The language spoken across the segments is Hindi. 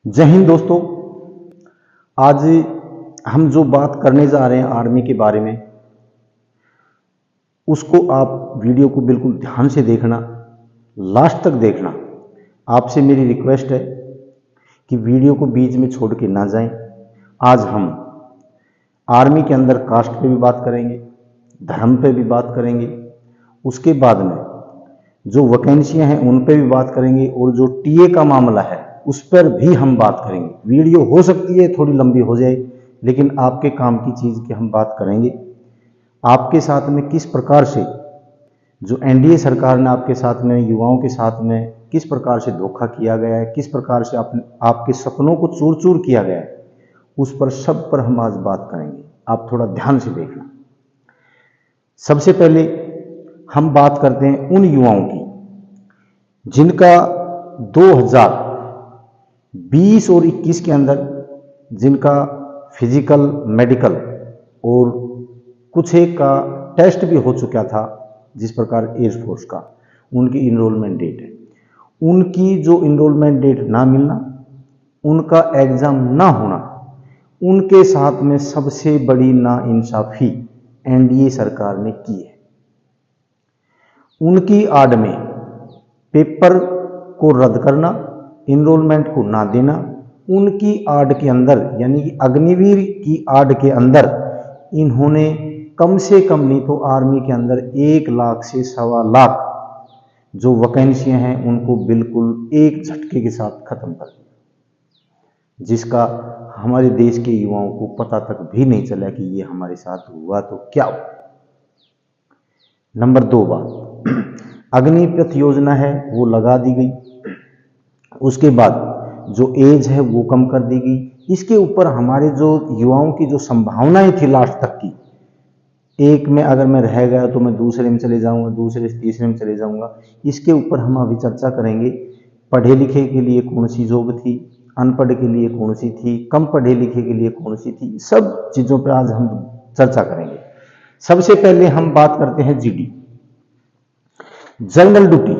जय हिंद दोस्तों। आज हम जो बात करने जा रहे हैं आर्मी के बारे में, उसको आप वीडियो को बिल्कुल ध्यान से देखना, लास्ट तक देखना। आपसे मेरी रिक्वेस्ट है कि वीडियो को बीच में छोड़ के ना जाएं। आज हम आर्मी के अंदर कास्ट पे भी बात करेंगे, धर्म पे भी बात करेंगे, उसके बाद में जो वैकेंसियां हैं उन पे भी बात करेंगे, और जो टीए का मामला है उस पर भी हम बात करेंगे। वीडियो हो सकती है थोड़ी लंबी हो जाए, लेकिन आपके काम की चीज़ की हम बात करेंगे। आपके साथ में किस प्रकार से जो एनडीए सरकार ने आपके साथ में, युवाओं के साथ में किस प्रकार से धोखा किया गया है, किस प्रकार से आपके सपनों को चूर चूर किया गया है, उस पर सब पर हम आज बात करेंगे। आप थोड़ा ध्यान से देखना। सबसे पहले हम बात करते हैं उन युवाओं की जिनका 2020 और 21 के अंदर जिनका फिजिकल, मेडिकल और कुछ एक का टेस्ट भी हो चुका था, जिस प्रकार एयरफोर्स का, उनकी इनरोलमेंट डेट है। उनकी जो इनरोलमेंट डेट ना मिलना, उनका एग्जाम ना होना, उनके साथ में सबसे बड़ी नाइंसाफी एनडीए सरकार ने की है। उनकी आड़ में पेपर को रद्द करना, इनरोलमेंट को ना देना, उनकी आड़ के अंदर यानी कि अग्निवीर की आड़ के अंदर इन्होंने कम से कम नहीं तो आर्मी के अंदर 1 लाख से 1.25 लाख जो वैकेंसियां हैं उनको बिल्कुल एक झटके के साथ खत्म कर दिया, जिसका हमारे देश के युवाओं को पता तक भी नहीं चला कि ये हमारे साथ हुआ तो क्या हुआ। नंबर 2 बात, अग्निपथ योजना है वो लगा दी गई, उसके बाद जो एज है वो कम कर दी गई। इसके ऊपर हमारे जो युवाओं की जो संभावनाएं थी लास्ट तक की, एक में अगर मैं रह गया तो मैं दूसरे में चले जाऊंगा, दूसरे से तीसरे में चले जाऊंगा, इसके ऊपर हम अभी चर्चा करेंगे। पढ़े लिखे के लिए कौन सी जॉब थी, अनपढ़ के लिए कौन सी थी, कम पढ़े लिखे के लिए कौन सी थी, सब चीजों पर आज हम चर्चा करेंगे। सबसे पहले हम बात करते हैं जीडी, जनरल ड्यूटी।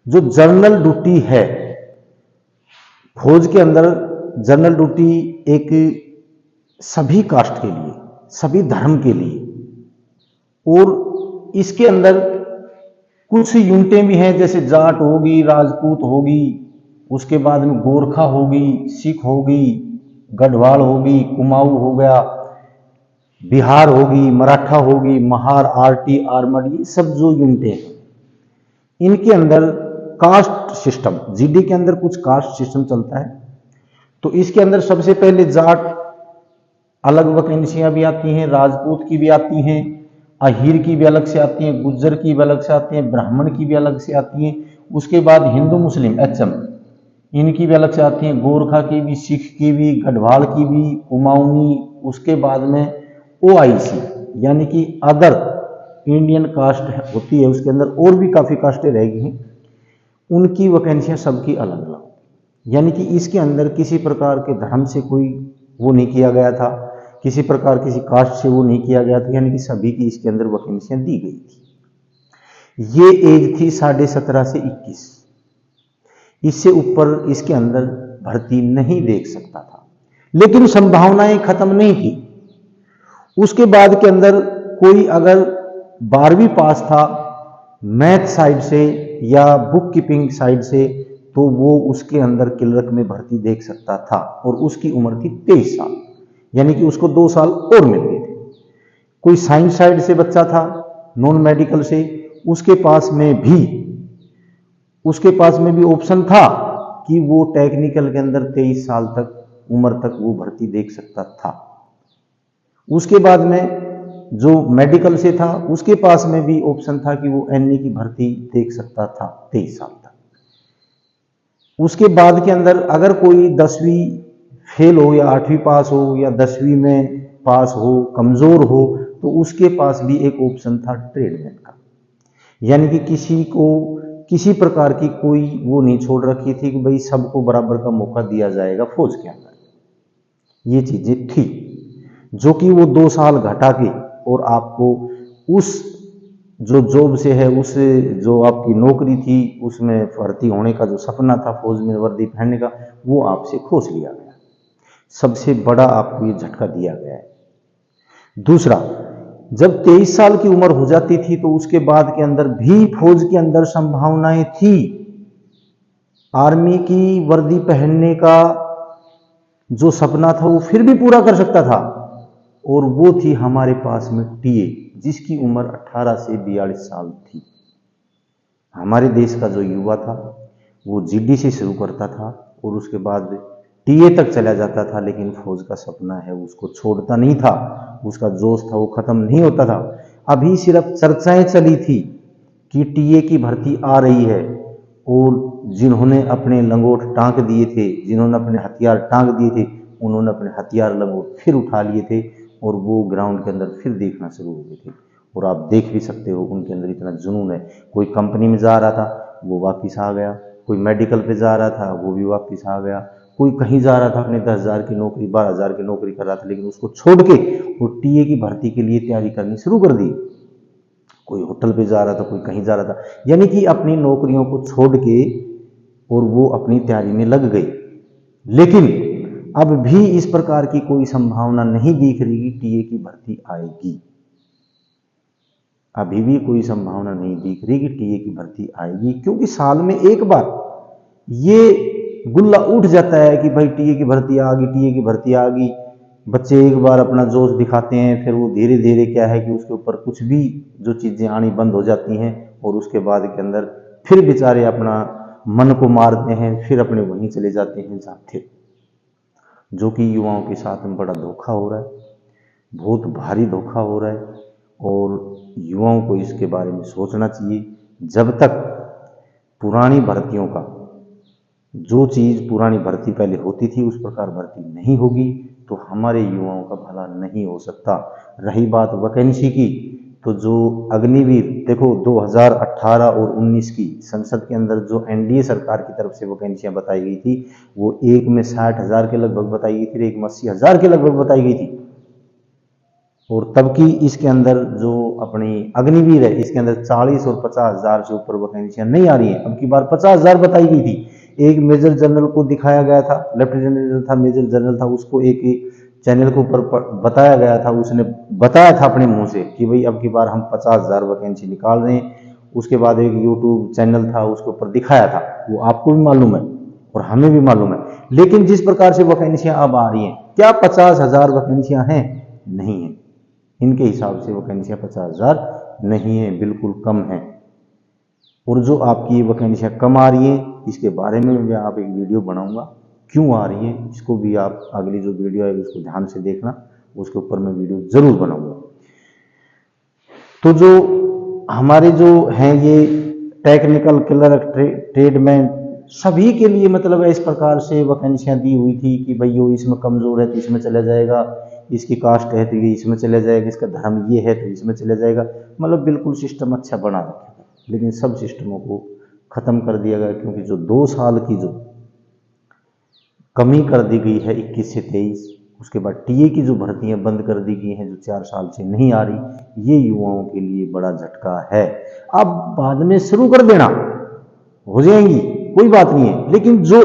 जो जनरल ड्यूटी है फौज के अंदर, जनरल ड्यूटी एक सभी कास्ट के लिए, सभी धर्म के लिए, और इसके अंदर कुछ यूनिटें भी हैं, जैसे जाट होगी, राजपूत होगी, उसके बाद में गोरखा होगी, सिख होगी, गढ़वाल होगी, कुमाऊं हो गया, बिहार होगी, मराठा होगी, महार, आरटी, आर्मड, ये सब जो यूनिटें हैं इनके अंदर कास्ट सिस्टम, जीडी के अंदर कुछ कास्ट सिस्टम चलता है। तो इसके अंदर सबसे पहले जाट अलग वैकेंसियां भी आती हैं, राजपूत की भी आती हैं, अहीर की भी अलग से आती हैं, गुज्जर की भी अलग से आती हैं, ब्राह्मण की भी अलग से आती हैं। उसके बाद हिंदू मुस्लिम एचएम इनकी भी अलग से आती हैं, गोरखा की भी, सिख की भी, गढ़वाल की भी, कुमाऊनी, उसके बाद में ओआईसी यानी कि अदर इंडियन कास्ट होती है। उसके अंदर और भी काफ़ी कास्टें रहेगी हैं, उनकी वैकेंसियां सबकी अलग अलग, यानी कि इसके अंदर किसी प्रकार के धर्म से कोई वो नहीं किया गया था, किसी प्रकार किसी कास्ट से वो नहीं किया गया था, यानी कि सभी की इसके अंदर वैकेंसियां दी गई थी। ये एज थी 17.5 से 21, इससे ऊपर इसके अंदर भर्ती नहीं देख सकता था, लेकिन संभावनाएं खत्म नहीं थी। उसके बाद के अंदर कोई अगर 12वीं पास था मैथ साइड से या बुक कीपिंग साइड से, तो वो उसके अंदर क्लर्क में भर्ती देख सकता था, और उसकी उम्र थी 23 साल, यानी कि उसको 2 साल और मिल गए थे। कोई साइंस साइड से बच्चा था, नॉन मेडिकल से, उसके पास में भी ऑप्शन था कि वो टेक्निकल के अंदर 23 साल तक उम्र तक वो भर्ती देख सकता था। उसके बाद में जो मेडिकल से था उसके पास में भी ऑप्शन था कि वो एनए की भर्ती देख सकता था 23 साल तक। उसके बाद के अंदर अगर कोई 10वीं फेल हो या 8वीं पास हो या 10वीं में पास हो, कमजोर हो, तो उसके पास भी एक ऑप्शन था ट्रेडमैन का, यानी कि किसी को किसी प्रकार की कोई वो नहीं छोड़ रखी थी कि भाई सबको बराबर का मौका दिया जाएगा फौज के अंदर। ये चीजें थी जो कि वो 2 साल घटा के और आपको उस जो जॉब से है, उस जो आपकी नौकरी थी उसमें भर्ती होने का जो सपना था फौज में वर्दी पहनने का, वो आपसे खोस लिया गया। सबसे बड़ा आपको ये झटका दिया गया है। दूसरा, जब 23 साल की उम्र हो जाती थी तो उसके बाद के अंदर भी फौज के अंदर संभावनाएं थी, आर्मी की वर्दी पहनने का जो सपना था वो फिर भी पूरा कर सकता था। और वो थी हमारे पास में टीए, जिसकी उम्र 18 से 42 साल थी। हमारे देश का जो युवा था वो जीडी से शुरू करता था और उसके बाद टीए तक चला जाता था, लेकिन फौज का सपना है उसको छोड़ता नहीं था, उसका जोश था वो खत्म नहीं होता था। अभी सिर्फ चर्चाएं चली थी कि टीए की भर्ती आ रही है, और जिन्होंने अपने लंगोट टांक दिए थे, जिन्होंने अपने हथियार टांक दिए थे, उन्होंने अपने हथियार लंगोट फिर उठा लिए थे और वो ग्राउंड के अंदर फिर देखना शुरू हो गए थे। और आप देख भी सकते हो उनके अंदर इतना जुनून है। कोई कंपनी में जा रहा था वो वापस आ गया, कोई मेडिकल पे जा रहा था वो भी वापस आ गया, कोई कहीं जा रहा था अपने 10,000 की नौकरी 12,000 की नौकरी कर रहा था, लेकिन उसको छोड़ के वो टीए की भर्ती के लिए तैयारी करनी शुरू कर दी। कोई होटल पे जा रहा था, कोई कहीं जा रहा था, यानी कि अपनी नौकरियों को छोड़ के और वो अपनी तैयारी में लग गई। लेकिन अब भी इस प्रकार की कोई संभावना नहीं दिख रही कि टीए की भर्ती आएगी। अभी भी कोई संभावना नहीं दिख रही कि टीए की भर्ती आएगी, क्योंकि साल में एक बार ये गुल्ला उठ जाता है कि भाई टीए की भर्ती आ गई, टीए की भर्ती आ गई। बच्चे एक बार अपना जोश दिखाते हैं, फिर वो धीरे धीरे क्या है कि उसके ऊपर कुछ भी जो चीजें आनी बंद हो जाती हैं, और उसके बाद के अंदर फिर बेचारे अपना मन को मारते हैं, फिर अपने वहीं चले जाते हैं जहाँ थे। जो कि युवाओं के साथ में बड़ा धोखा हो रहा है, बहुत भारी धोखा हो रहा है, और युवाओं को इसके बारे में सोचना चाहिए। जब तक पुरानी भर्तियों का जो चीज पुरानी भर्ती पहले होती थी उस प्रकार भर्ती नहीं होगी तो हमारे युवाओं का भला नहीं हो सकता। रही बात वैकेंसी की, तो जो अग्निवीर देखो 2018 और 19 की संसद के अंदर जो एनडीए सरकार की तरफ से वैकेंसियां बताई गई थी, वो एक में 60,000 के लगभग बताई गई थी, एक में 80,000 के लगभग बताई गई थी। और तब की इसके अंदर जो अपनी अग्निवीर है इसके अंदर 40 और 50,000 से ऊपर वैकेंसियां नहीं आ रही हैं। अब की बार 50,000 बताई गई थी। एक मेजर जनरल को दिखाया गया था, लेफ्टिनेंट जनरल था, मेजर जनरल था, उसको एक चैनल के ऊपर बताया गया था, उसने बताया था अपने मुंह से कि भाई अब की बार हम 50,000 वैकेंसी निकाल रहे हैं। उसके बाद एक यूट्यूब चैनल था उसके ऊपर दिखाया था, वो आपको भी मालूम है और हमें भी मालूम है। लेकिन जिस प्रकार से वैकेंसियां अब आ रही हैं, क्या 50,000 वैकेंसियां हैं? नहीं है। इनके हिसाब से वैकेंसियां 50,000 नहीं है, बिल्कुल कम है। और जो आपकी वैकेंसियां कम आ रही हैं इसके बारे में मैं आप एक वीडियो बनाऊंगा, क्यों आ रही हैं इसको भी आप अगली जो वीडियो है उसको ध्यान से देखना, उसके ऊपर मैं वीडियो जरूर बनाऊंगा। तो जो हमारे जो हैं ये टेक्निकल क्लर्क ट्रेडमैन सभी के लिए मतलब इस प्रकार से वैकेंसियां दी हुई थी कि भाई वो इसमें कमजोर है तो इसमें चला जाएगा, इसकी कास्ट है तो ये इसमें चला जाएगा, इसका धर्म ये है तो इसमें चला जाएगा। मतलब बिल्कुल सिस्टम अच्छा बना रखा था, लेकिन सब सिस्टमों को खत्म कर दिया गया, क्योंकि जो 2 साल की जो कमी कर दी गई है 21 से 23, उसके बाद टीए की जो भर्तियां बंद कर दी गई हैं जो 4 साल से नहीं आ रही, ये युवाओं के लिए बड़ा झटका है। अब बाद में शुरू कर देना, हो जाएंगी कोई बात नहीं है, लेकिन जो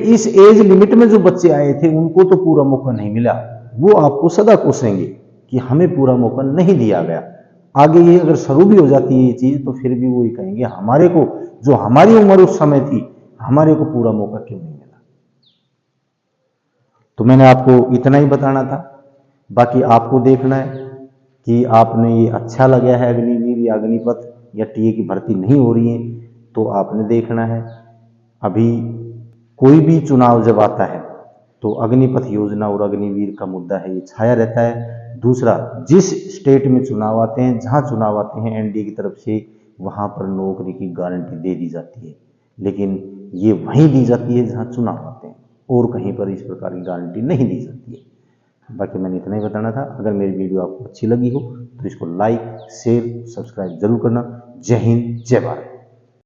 इस एज लिमिट में जो बच्चे आए थे उनको तो पूरा मौका नहीं मिला। वो आपको सदा कोसेंगे कि हमें पूरा मौका नहीं दिया गया। आगे ये अगर शुरू भी हो जाती है ये चीज तो फिर भी वो ये कहेंगे हमारे को, जो हमारी उम्र उस समय थी, हमारे को पूरा मौका क्यों नहीं मिला। तो मैंने आपको इतना ही बताना था। बाकी आपको देखना है कि आपने ये अच्छा लगा है अग्निवीर या अग्निपथ या टीए की भर्ती नहीं हो रही है, तो आपने देखना है। अभी कोई भी चुनाव जब आता है तो अग्निपथ योजना और अग्निवीर का मुद्दा है ये छाया रहता है। दूसरा, जिस स्टेट में चुनाव आते हैं, जहां चुनाव आते हैं एनडीए की तरफ से, वहां पर नौकरी की गारंटी दे दी जाती है, लेकिन ये वहीं दी जाती है जहां चुनाव आते हैं, और कहीं पर इस प्रकार की गारंटी नहीं दी जाती है। बाकी मैंने इतना ही बताना था। अगर मेरी वीडियो आपको अच्छी लगी हो तो इसको लाइक शेयर सब्सक्राइब जरूर करना। जय हिंद, जय भारत।